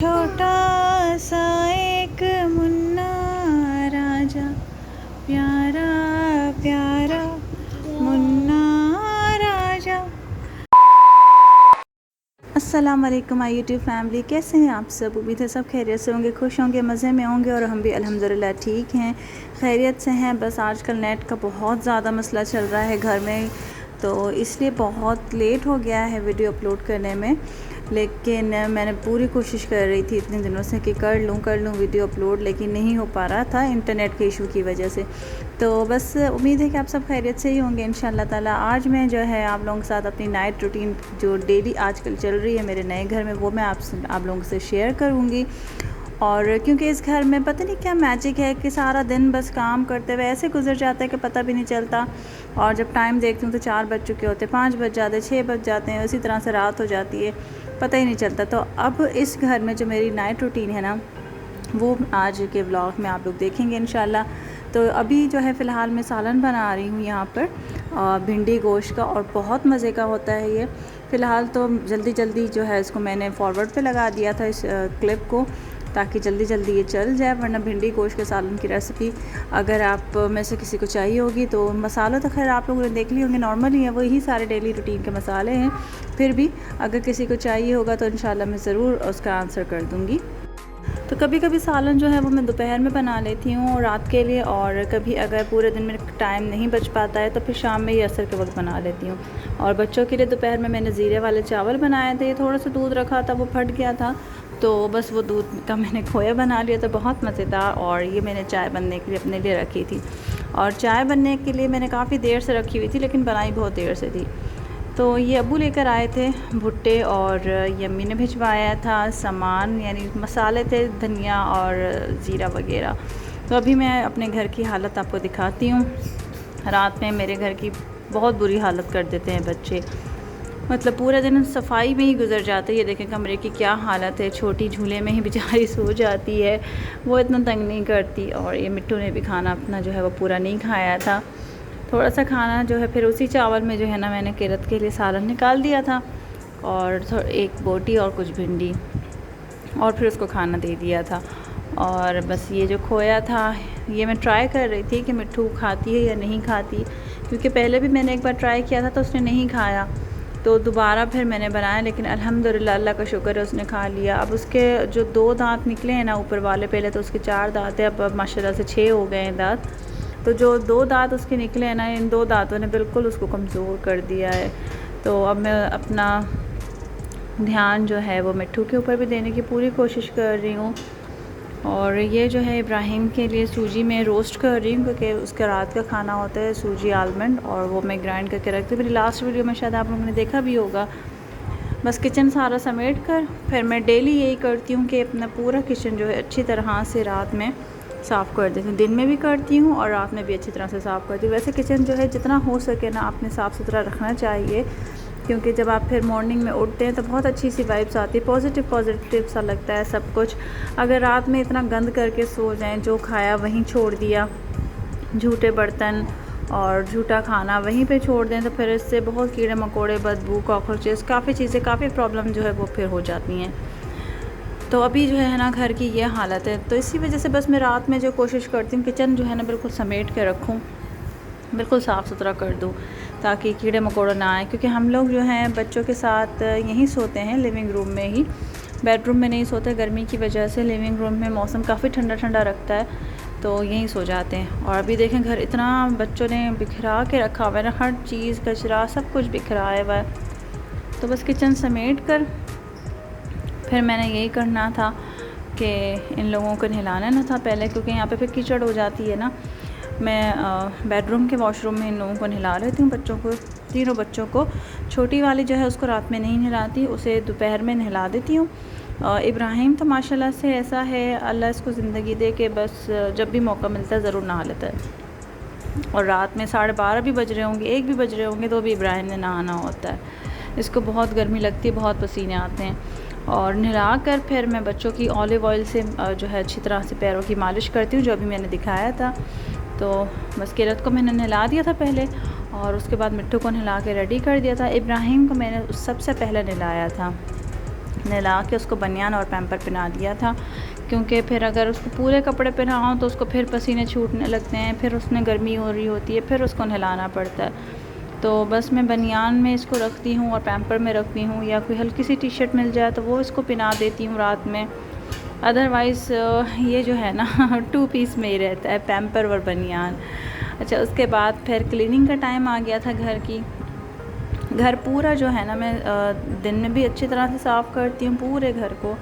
छोटा सा एक मुन्ना राजा, प्यारा प्यारा मुन्ना राजा। अस्सलाम वालेकुम माय यूट्यूब फैमिली, कैसे हैं आप सब? उम्मीद है सब खैरियत से होंगे, खुश होंगे, मज़े में होंगे और हम भी अल्हम्दुलिल्लाह ठीक हैं, खैरियत से हैं। बस आजकल नेट का बहुत ज़्यादा मसला चल रहा है घर में, तो इसलिए बहुत लेट हो गया है वीडियो अपलोड करने में। लेकिन मैंने पूरी कोशिश कर रही थी इतने दिनों से कि कर लूँ वीडियो अपलोड, लेकिन नहीं हो पा रहा था इंटरनेट के इशू की वजह से। तो बस उम्मीद है कि आप सब खैरियत से ही होंगे इंशाल्लाह ताला। आज मैं जो है आप लोगों के साथ अपनी नाइट रूटीन जो डेली आजकल चल रही है मेरे नए घर में, वो मैं आप लोगों से शेयर करूँगी। और क्योंकि इस घर में पता नहीं क्या मैजिक है कि सारा दिन बस काम करते हुए ऐसे गुजर जाता है कि पता भी नहीं चलता। और जब टाइम देखती हूँ तो 4 बज चुके होते, 5 बज जाते, 6 बज जाते हैं, इसी तरह से रात हो जाती है, पता ही नहीं चलता। तो अब इस घर में जो मेरी नाइट रूटीन है ना, वो आज के व्लॉग में आप लोग देखेंगे इंशाल्लाह। तो अभी जो है फ़िलहाल मैं सालन बना रही हूँ यहाँ पर भिंडी गोश्त का, और बहुत मज़े का होता है ये। फ़िलहाल तो जल्दी जो है इसको मैंने फॉरवर्ड पे लगा दिया था इस क्लिप को, ताकि जल्दी ये चल जाए। वरना भिंडी गोश्त के सालन की रेसिपी अगर आप में से किसी को चाहिए होगी तो मसाला तो खैर आप लोगों ने देख लिए होंगे, नॉर्मल ही है, वही सारे डेली रूटीन के मसाले हैं। फिर भी अगर किसी को चाहिए होगा तो इंशाल्लाह मैं ज़रूर उसका आंसर कर दूँगी। तो कभी कभी सालन जो है वो मैं दोपहर में बना लेती हूँ रात के लिए, और कभी अगर पूरे दिन में टाइम नहीं बच पाता है तो फिर शाम में ही असर के वक्त बना लेती हूँ। और बच्चों के लिए दोपहर में मैंने ज़ीरे वाले चावल बनाए थे, थोड़ा सा दूध रखा था वो फट गया था, तो बस वो दूध का मैंने खोया बना लिया था, बहुत मज़ेदार। और ये मैंने चाय बनने के लिए अपने लिए रखी थी, और चाय बनने के लिए मैंने काफ़ी देर से रखी हुई थी, लेकिन बनाई बहुत देर से थी। तो ये अब्बू लेकर आए थे भुट्टे, और यम्मी ने भिजवाया था सामान, यानी मसाले थे, धनिया और ज़ीरा वगैरह। तो अभी मैं अपने घर की हालत आपको दिखाती हूँ। रात में मेरे घर की बहुत बुरी हालत कर देते हैं बच्चे, मतलब पूरे दिन सफाई में ही गुजर जाता है। ये देखें कमरे की क्या हालत है, छोटी झूले में ही बेचारी सो जाती है, वो इतना तंग नहीं करती। और ये मिट्टू ने भी खाना अपना जो है वो पूरा नहीं खाया था, थोड़ा सा खाना जो है फिर उसी चावल में जो है ना मैंने किरत के लिए सालन निकाल दिया था, और एक बोटी और कुछ भिंडी, और फिर उसको खाना दे दिया था। और बस ये जो खोया था ये मैं ट्राई कर रही थी कि मिट्टू खाती है या नहीं खाती, क्योंकि पहले भी मैंने एक बार ट्राई किया था तो उसने नहीं खाया, तो दोबारा फिर मैंने बनाया, लेकिन अल्हम्दुलिल्लाह अल्लाह का शुक्र है उसने खा लिया। अब उसके जो 2 दांत निकले हैं ना ऊपर वाले, पहले तो उसके 4 दांत हैं, अब माशाल्लाह से 6 हो गए हैं दांत। तो जो 2 दांत उसके निकले हैं ना, इन 2 दांतों ने बिल्कुल उसको कमज़ोर कर दिया है। तो अब मैं अपना ध्यान जो है वो मिट्टू के ऊपर भी देने की पूरी कोशिश कर रही हूँ। और ये जो है इब्राहिम के लिए सूजी में रोस्ट कर रही हूँ, क्योंकि उसका रात का खाना होता है सूजी आलमंड, और वो मैं ग्राइंड करके रखती हूँ। मेरी लास्ट वीडियो में शायद आप लोगों ने देखा भी होगा। बस किचन सारा समेट कर फिर मैं डेली यही करती हूँ कि अपना पूरा किचन जो है अच्छी तरह से रात में साफ़ कर देती हूँ। दिन में भी करती हूँ और रात में भी अच्छी तरह से साफ़ करती हूँ। वैसे किचन जो है जितना हो सके ना आपने साफ़ सुथरा रखना चाहिए, क्योंकि जब आप फिर मॉर्निंग में उठते हैं तो बहुत अच्छी सी वाइब्स आती है, पॉजिटिव सा लगता है सब कुछ। अगर रात में इतना गंद करके सो जाएं, जो खाया वहीं छोड़ दिया, झूठे बर्तन और झूठा खाना वहीं पे छोड़ दें, तो फिर इससे बहुत कीड़े मकोड़े, बदबू, कॉकरोचेस, काफ़ी चीज़ें, काफ़ी प्रॉब्लम जो है वो फिर हो जाती हैं। तो अभी जो है ना घर की ये हालत है, तो इसी वजह से बस मैं रात में जो कोशिश करती हूँ किचन जो है ना बिल्कुल समेट के रखूँ, बिल्कुल साफ़ सुथरा कर दूँ, ताकि कीड़े मकोड़े ना आए। क्योंकि हम लोग जो हैं बच्चों के साथ यहीं सोते हैं, लिविंग रूम में ही, बेडरूम में नहीं सोते गर्मी की वजह से। लिविंग रूम में मौसम काफ़ी ठंडा रखता है, तो यहीं सो जाते हैं। और अभी देखें घर इतना बच्चों ने बिखरा के रखा हुआ है ना, हर चीज़, कचरा, सब कुछ बिखराया हुआ है। तो बस किचन समेट कर फिर मैंने यही करना था कि इन लोगों को नहलाना ना था पहले, क्योंकि यहाँ पे फिर कीचड़ हो जाती है ना। मैं बेडरूम के वॉशरूम में इन लोगों को नहला लेती हूँ, बच्चों को, तीनों बच्चों को। छोटी वाली जो है उसको रात में नहीं नहलाती, उसे दोपहर में नहला देती हूँ। इब्राहिम तो माशाल्लाह से ऐसा है, अल्लाह इसको ज़िंदगी दे के बस जब भी मौका मिलता है ज़रूर नहा लेता है। और रात में 12:30 भी बज रहे होंगे, 1 भी बज रहे होंगे, तो भी इब्राहिम ने नहाना होता है। इसको बहुत गर्मी लगती है, बहुत पसीने आते हैं। और नहला कर फिर मैं बच्चों की ऑलिव ऑयल से जो है अच्छी तरह से पैरों की मालिश करती हूँ, जो अभी मैंने किरात था। तो बस किरत को मैंने नहला दिया था पहले, और उसके बाद मिट्टू को नहला के रेडी कर दिया था। इब्राहिम को मैंने सबसे पहले नहलाया था, नहला के उसको बनियान और पैम्पर पहना दिया था, क्योंकि फिर अगर उसको पूरे कपड़े पहनाओ तो उसको फिर पसीने छूटने लगते हैं, फिर उसमें गर्मी हो रही होती है, फिर उसको नहलाना पड़ता है। तो बस मैं बनियान में इसको रखती हूँ और पैम्पर में रखती हूँ, या कोई हल्की सी टी शर्ट मिल जाए तो वो इसको पहना देती हूँ रात में। अदरवाइज़ ये जो है ना 2 पीस में ही रहता है, पैम्पर और बनियान। अच्छा, उसके बाद फिर क्लीनिंग का टाइम आ गया था घर की। घर पूरा जो है ना मैं दिन में भी अच्छी तरह से साफ़ करती हूँ पूरे घर को,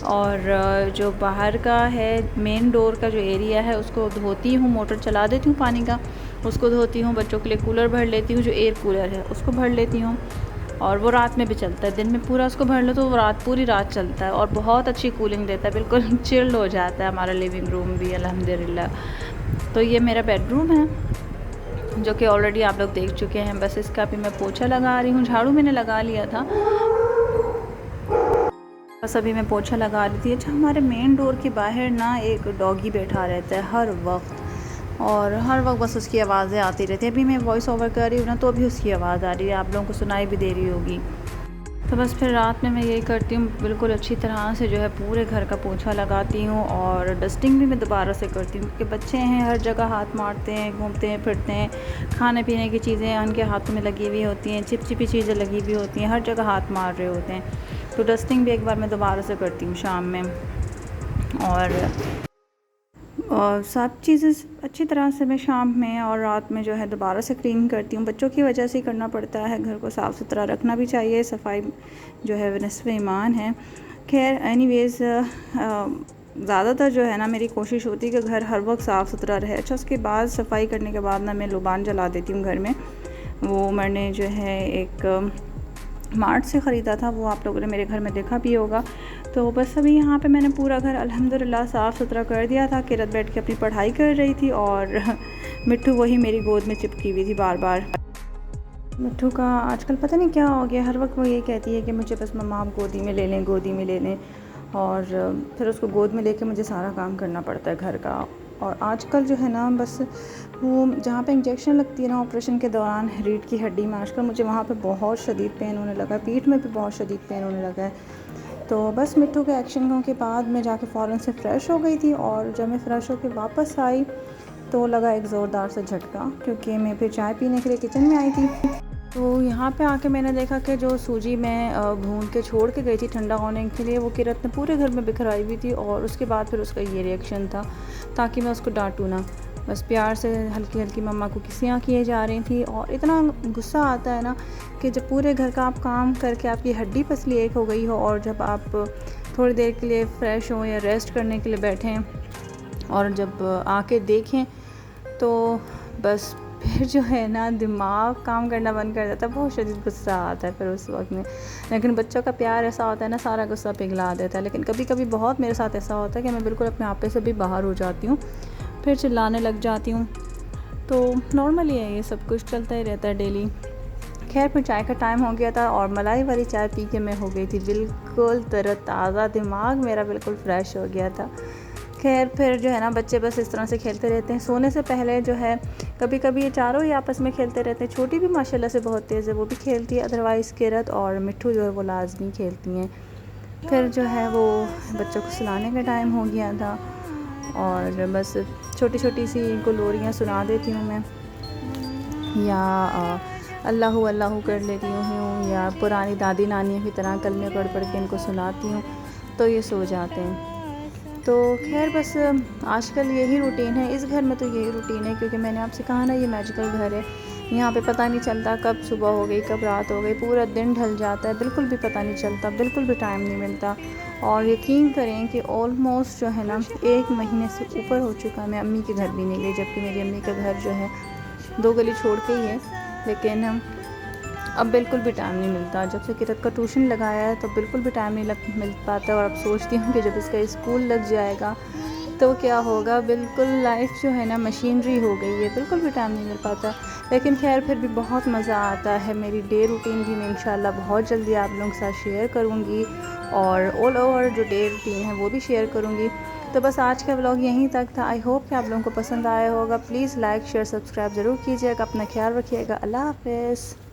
और जो बाहर का है मेन डोर का जो एरिया है उसको धोती हूँ, मोटर चला देती हूँ पानी का, उसको धोती हूँ। बच्चों के लिए कूलर भर लेती हूँ, जो एयर कूलर है उसको भर लेती हूँ, और वो रात में भी चलता है। दिन में पूरा उसको भर लो तो वो पूरी रात चलता है और बहुत अच्छी कूलिंग देता है, बिल्कुल चिल्ड हो जाता है हमारा लिविंग रूम भी अल्हम्दुलिल्लाह। तो ये मेरा बेडरूम है जो कि ऑलरेडी आप लोग देख चुके हैं। बस इसका भी मैं पोछा लगा रही हूँ, झाड़ू मैंने लगा लिया था, बस अभी मैं पोछा लगा रही थी। अच्छा, हमारे मेन डोर के बाहर ना एक डॉगी बैठा रहता है हर वक्त, और हर वक्त बस उसकी आवाज़ें आती रहती हैं। अभी मैं वॉइस ओवर कर रही हूँ ना तो अभी उसकी आवाज़ आ रही है, आप लोगों को सुनाई भी दे रही होगी। तो बस फिर रात में मैं यही करती हूँ, बिल्कुल अच्छी तरह से जो है पूरे घर का पोछा लगाती हूँ, और डस्टिंग भी मैं दोबारा से करती हूँ, क्योंकि बच्चे हैं हर जगह हाथ मारते हैं, घूमते हैं फिरते हैं, खाने पीने की चीज़ें उनके हाथों में लगी हुई होती हैं, चिपचिपी चीज़ें लगी हुई होती हैं, हर जगह हाथ मार रहे होते हैं। तो डस्टिंग भी एक बार मैं दोबारा से करती हूँ शाम में, और सब चीज़ें अच्छी तरह से मैं शाम में और रात में जो है दोबारा से क्लीन करती हूँ। बच्चों की वजह से ही करना पड़ता है, घर को साफ़ सुथरा रखना भी चाहिए, सफाई जो है निस्फ़ ईमान है। खैर एनीवेज़ ज़्यादातर जो है ना मेरी कोशिश होती है कि घर हर वक्त साफ़ सुथरा रहे। अच्छा, उसके बाद सफाई करने के बाद ना मैं लुबान जला देती हूँ घर में। वो मैंने जो है एक मार्ट से ख़रीदा था, वो आप लोगों ने मेरे घर में देखा भी होगा। तो बस अभी यहाँ पे मैंने पूरा घर अल्हम्दुलिल्लाह साफ़ सुथरा कर दिया था। किरत बैठ के अपनी पढ़ाई कर रही थी और मिट्ठू वही मेरी गोद में चिपकी हुई थी बार बार। मिट्ठू का आजकल पता नहीं क्या हो गया, हर वक्त वो ये कहती है कि मुझे बस मम्मा आप गोदी में ले लें, गोदी में ले लें, और फिर उसको गोद में लेके मुझे सारा काम करना पड़ता है घर का। और आजकल जो है ना बस वो जहाँ पे इंजेक्शन लगती है ना ऑपरेशन के दौरान रीढ़ की हड्डी में, आजकल मुझे वहाँ पे बहुत शदीद पेन होने लगा है, पीठ में भी बहुत शदीद पेन होने लगा है। तो बस मिट्ठू के एक्शन के बाद मैं जाके फ़ौरन से फ़्रेश हो गई थी, और जब मैं फ़्रेश होकर वापस आई तो लगा एक ज़ोरदार सा झटका, क्योंकि मैं फिर चाय पीने के लिए किचन में आई थी। तो यहाँ पे आके मैंने देखा कि जो सूजी मैं भून के छोड़ के गई थी ठंडा होने के लिए, वो किरत ने पूरे घर में बिखराई हुई थी, और उसके बाद फिर उसका ये रिएक्शन था, ताकि मैं उसको डांटूँ ना, बस प्यार से हल्की हल्की मम्मा को किसियाँ किए जा रही थी। और इतना गुस्सा आता है ना कि जब पूरे घर का आप काम करके आपकी हड्डी पसली एक हो गई हो, और जब आप थोड़ी देर के लिए फ़्रेश हों या रेस्ट करने के लिए बैठें और जब आके देखें तो बस फिर जो है ना दिमाग काम करना बंद कर देता है, बहुत शदीद गुस्सा आता है फिर उस वक्त में। लेकिन बच्चों का प्यार ऐसा होता है ना, सारा गुस्सा पिघला देता है। लेकिन कभी कभी बहुत मेरे साथ ऐसा होता है कि मैं बिल्कुल अपने आपे से भी बाहर हो जाती हूँ, फिर चिल्लाने लग जाती हूँ। तो नॉर्मली है, ये सब कुछ चलता ही रहता है डेली। खैर फिर चाय का टाइम हो गया था, और मलाई वाली चाय पी के मैं हो गई थी बिल्कुल तरोताज़ा, दिमाग मेरा बिल्कुल फ़्रेश हो गया था। खैर फिर जो है ना बच्चे बस इस तरह से खेलते रहते हैं, सोने से पहले जो है कभी कभी ये चारों ही आपस में खेलते रहते हैं। छोटी भी माशाल्लाह से बहुत तेज़ है, वो भी खेलती है, अदरवाइज़ किरत और मिट्ठू जो है वो लाजमी खेलती हैं। फिर जो है वो बच्चों को सुलाने का टाइम हो गया था, और बस छोटी छोटी सी इनको लोरियाँ सुना देती हूँ मैं, या अल्लाहु अल्लाहु कर लेती हूँ, या पुरानी दादी नानियों की तरह कलमे पढ़ पढ़ के इनको सुनाती हूँ, तो ये सो जाते हैं। तो खैर बस आजकल यही रूटीन है, इस घर में तो यही रूटीन है, क्योंकि मैंने आपसे कहा ना ये मैजिकल घर है। यहाँ पे पता नहीं चलता कब सुबह हो गई कब रात हो गई, पूरा दिन ढल जाता है, बिल्कुल भी पता नहीं चलता, बिल्कुल भी टाइम नहीं मिलता। और यकीन करें कि ऑलमोस्ट जो है ना 1 महीने से ऊपर हो चुका, मैं अम्मी के घर भी नहीं गई, जबकि मेरी अम्मी का घर जो है 2 गली छोड़ के ही है। लेकिन अब बिल्कुल भी टाइम नहीं मिलता, जब से किरत का ट्यूशन लगाया है तो बिल्कुल भी टाइम नहीं मिल पाता। और अब सोचती हूँ कि जब इसका स्कूल लग जाएगा तो क्या होगा, बिल्कुल लाइफ जो है ना मशीनरी हो गई है, बिल्कुल भी टाइम नहीं मिल पाता। लेकिन खैर फिर भी बहुत मज़ा आता है। मेरी डे रूटीन भी मैं इंशाल्लाह बहुत जल्दी आप लोगों के साथ शेयर करूँगी, और ऑल ओवर जो डे रूटीन है वो भी शेयर करूँगी। तो बस आज का व्लॉग यहीं तक था। आई होप कि आप लोगों को पसंद आया होगा। प्लीज़ लाइक शेयर सब्सक्राइब ज़रूर कीजिएगा, अपना ख्याल रखिएगा। अल्लाह हाफ़िज़।